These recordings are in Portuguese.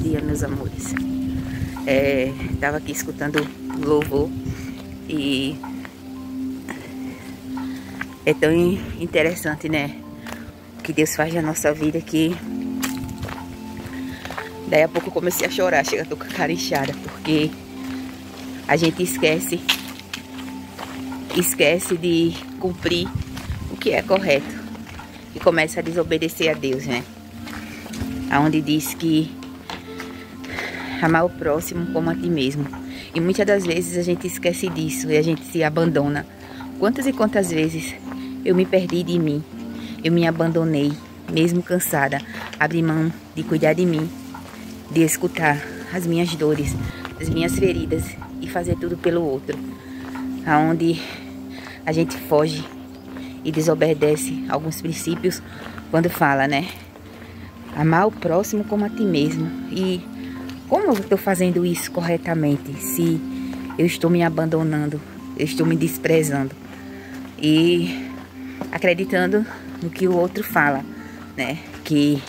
dia, meus amores. Tava aqui escutando louvor e é tão interessante, né? O que Deus faz na nossa vida, que daí a pouco eu comecei a chorar, chega, tô com a cara inchada, porque a gente esquece de cumprir o que é correto e começa a desobedecer a Deus, né? Aonde diz que amar o próximo como a ti mesmo. E muitas das vezes a gente esquece disso e a gente se abandona. Quantas e quantas vezes eu me perdi de mim, eu me abandonei, mesmo cansada, abri mão de cuidar de mim, de escutar as minhas dores, as minhas feridas e fazer tudo pelo outro. Aonde a gente foge e desobedece alguns princípios quando fala, né? Amar o próximo como a ti mesmo. E como eu estou fazendo isso corretamente se eu estou me abandonando, eu estou me desprezando e acreditando no que o outro fala, né? Que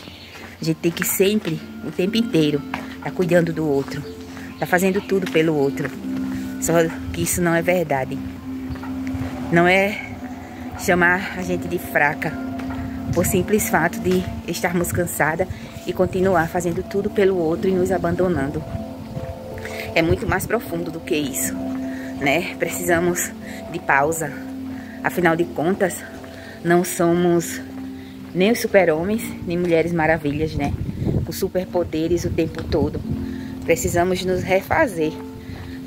a gente tem que sempre, o tempo inteiro, tá cuidando do outro, tá fazendo tudo pelo outro. Só que isso não é verdade. Não é chamar a gente de fraca por simples fato de estarmos cansadas e continuar fazendo tudo pelo outro e nos abandonando. É muito mais profundo do que isso, né? Precisamos de pausa. Afinal de contas, não somos nem os super-homens, nem mulheres maravilhas, né? Com superpoderes o tempo todo. Precisamos nos refazer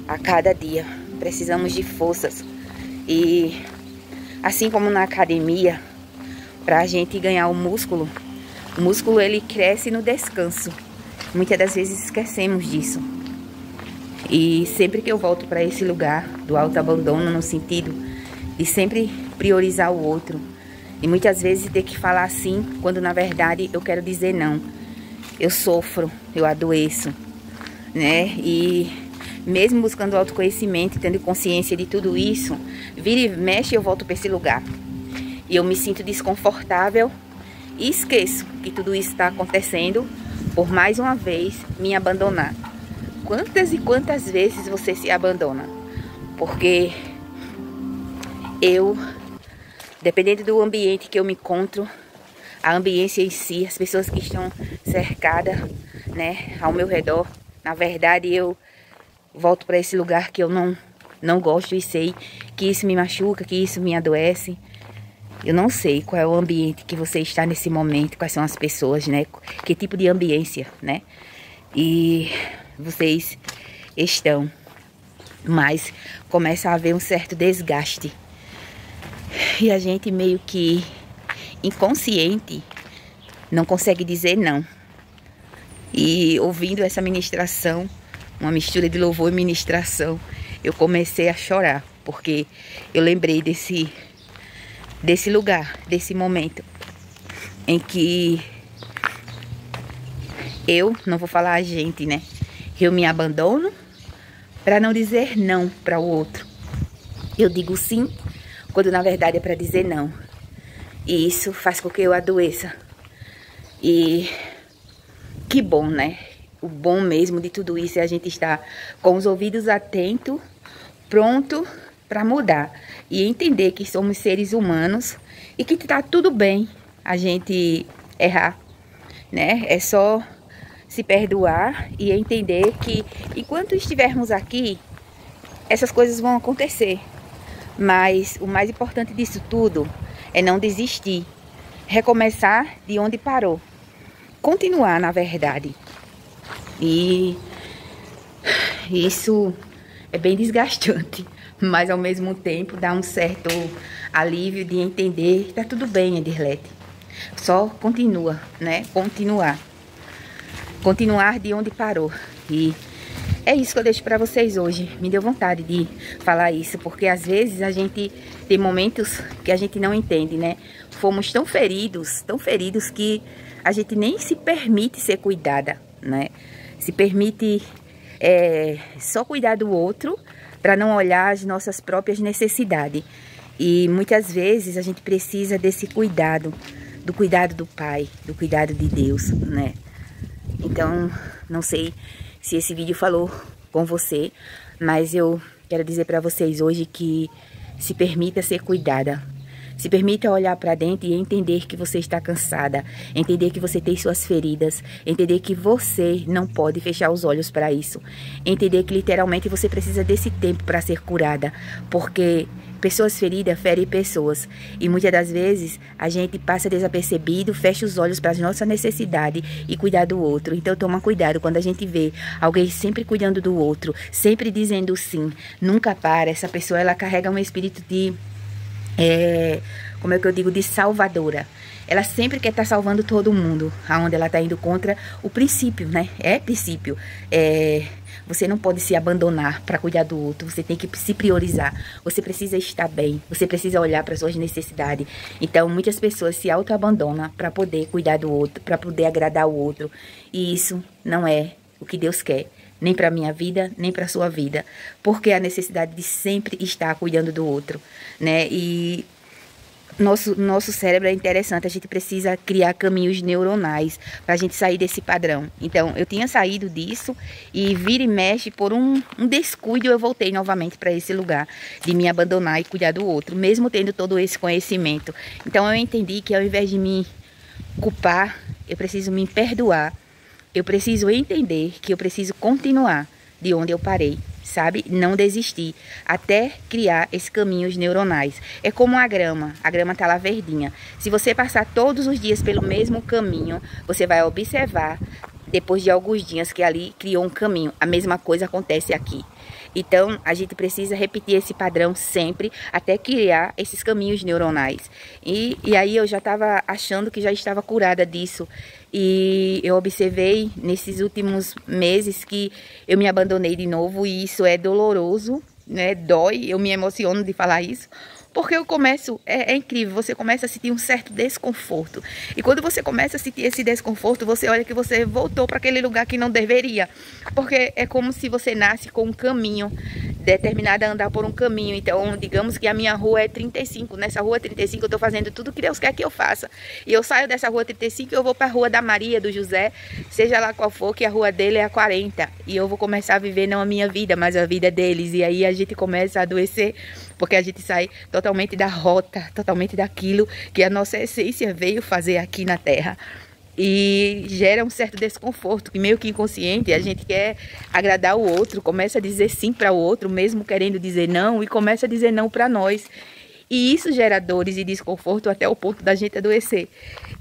a cada dia. Precisamos de forças. E assim como na academia, para a gente ganhar o músculo ele cresce no descanso. Muitas das vezes esquecemos disso. E sempre que eu volto para esse lugar do autoabandono, no sentido de sempre priorizar o outro, e muitas vezes ter que falar sim, quando na verdade eu quero dizer não. Eu sofro, eu adoeço, né? E mesmo buscando autoconhecimento e tendo consciência de tudo isso, vira e mexe, eu volto para esse lugar. E eu me sinto desconfortável e esqueço que tudo isso está acontecendo por mais uma vez me abandonar. Quantas e quantas vezes você se abandona? Porque eu, dependendo do ambiente que eu me encontro, a ambiência em si, as pessoas que estão cercadas, né, ao meu redor, na verdade eu volto para esse lugar que eu não gosto e sei que isso me machuca, que isso me adoece. Eu não sei qual é o ambiente que você está nesse momento, quais são as pessoas, né? Que tipo de ambiência, né? E vocês estão, mas começa a haver um certo desgaste. E a gente meio que inconsciente não consegue dizer não. E ouvindo essa ministração, uma mistura de louvor e ministração, eu comecei a chorar, porque eu lembrei desse lugar, desse momento em que eu, não vou falar a gente, né? Eu me abandono para não dizer não para o outro. Eu digo sim, quando na verdade é para dizer não. E isso faz com que eu adoeça. E que bom, né? O bom mesmo de tudo isso é a gente estar com os ouvidos atentos, pronto para mudar e entender que somos seres humanos e que tá tudo bem a gente errar, né? É só se perdoar e entender que enquanto estivermos aqui, essas coisas vão acontecer. Mas o mais importante disso tudo é não desistir, recomeçar de onde parou, continuar na verdade. E isso é bem desgastante, mas ao mesmo tempo dá um certo alívio de entender que tá tudo bem, Edirlete. Só continua, né? Continuar de onde parou. E é isso que eu deixo pra vocês hoje. Me deu vontade de falar isso, porque às vezes a gente tem momentos que a gente não entende, né? Fomos tão feridos que a gente nem se permite ser cuidada, né? Se permite só cuidar do outro para não olhar as nossas próprias necessidades. E muitas vezes a gente precisa desse cuidado, do cuidado do Pai, do cuidado de Deus, né? Então, não sei se esse vídeo falou com você, mas eu quero dizer pra vocês hoje que se permita ser cuidada. Se permita olhar pra dentro e entender que você está cansada, entender que você tem suas feridas, entender que você não pode fechar os olhos para isso, entender que literalmente você precisa desse tempo para ser curada, porque pessoas feridas ferem pessoas e muitas das vezes a gente passa desapercebido, fecha os olhos para as nossas necessidades e cuidar do outro. Então toma cuidado quando a gente vê alguém sempre cuidando do outro, sempre dizendo sim, nunca para. Essa pessoa ela carrega um espírito de como é que eu digo, de salvadora. Ela sempre quer estar salvando todo mundo, aonde ela está indo contra o princípio, né? Princípio. Você não pode se abandonar para cuidar do outro, você tem que se priorizar. Você precisa estar bem, você precisa olhar para suas necessidades. Então, muitas pessoas se auto-abandonam para poder cuidar do outro, para poder agradar o outro. E isso não é o que Deus quer. Nem para minha vida, nem para sua vida. Porque a necessidade de sempre estar cuidando do outro, né? E nosso cérebro é interessante, a gente precisa criar caminhos neuronais para a gente sair desse padrão. Então, eu tinha saído disso e vira e mexe, por um descuido, eu voltei novamente para esse lugar de me abandonar e cuidar do outro, mesmo tendo todo esse conhecimento. Então, eu entendi que ao invés de me culpar, eu preciso me perdoar. Eu preciso entender que eu preciso continuar de onde eu parei, sabe? Não desistir, até criar esses caminhos neuronais. É como a grama tá lá verdinha. Se você passar todos os dias pelo mesmo caminho, você vai observar, depois de alguns dias, que ali criou um caminho. A mesma coisa acontece aqui. Então, a gente precisa repetir esse padrão sempre, até criar esses caminhos neuronais. E aí eu já estava achando que já estava curada disso. E eu observei nesses últimos meses que eu me abandonei de novo e isso é doloroso, né? Dói, eu me emociono de falar isso. Porque eu começo, é incrível, você começa a sentir um certo desconforto. E quando você começa a sentir esse desconforto, você olha que você voltou para aquele lugar que não deveria. Porque é como se você nasce com um caminho, determinada a andar por um caminho. Então, digamos que a minha rua é 35. Nessa rua 35 eu estou fazendo tudo que Deus quer que eu faça. E eu saio dessa rua 35 e eu vou para a rua da Maria, do José, seja lá qual for, que a rua dele é a 40. E eu vou começar a viver não a minha vida, mas a vida deles. E aí a gente começa a adoecer, porque a gente sai totalmente da rota, totalmente daquilo que a nossa essência veio fazer aqui na Terra. E gera um certo desconforto, que meio que inconsciente, a gente quer agradar o outro, começa a dizer sim para o outro, mesmo querendo dizer não, e começa a dizer não para nós. E isso gera dores e desconforto até o ponto da gente adoecer.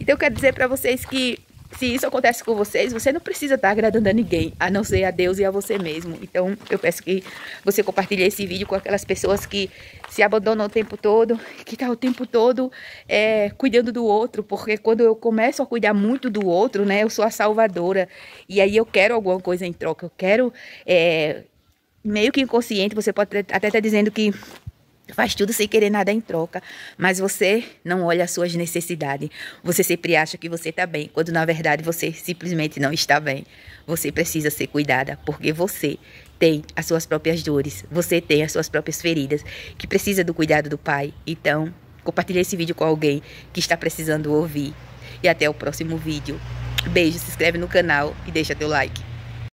Então eu quero dizer para vocês que se isso acontece com vocês, você não precisa estar agradando a ninguém, a não ser a Deus e a você mesmo. Então, eu peço que você compartilhe esse vídeo com aquelas pessoas que se abandonam o tempo todo, que estão o tempo todo cuidando do outro. Porque quando eu começo a cuidar muito do outro, né, eu sou a salvadora. E aí eu quero alguma coisa em troca. Eu quero, meio que inconsciente, você pode até estar dizendo que faz tudo sem querer nada em troca, mas você não olha as suas necessidades. Você sempre acha que você está bem, quando na verdade você simplesmente não está bem. Você precisa ser cuidada, porque você tem as suas próprias dores, você tem as suas próprias feridas, que precisa do cuidado do Pai. Então, compartilhe esse vídeo com alguém que está precisando ouvir. E até o próximo vídeo. Beijo, se inscreve no canal e deixa teu like.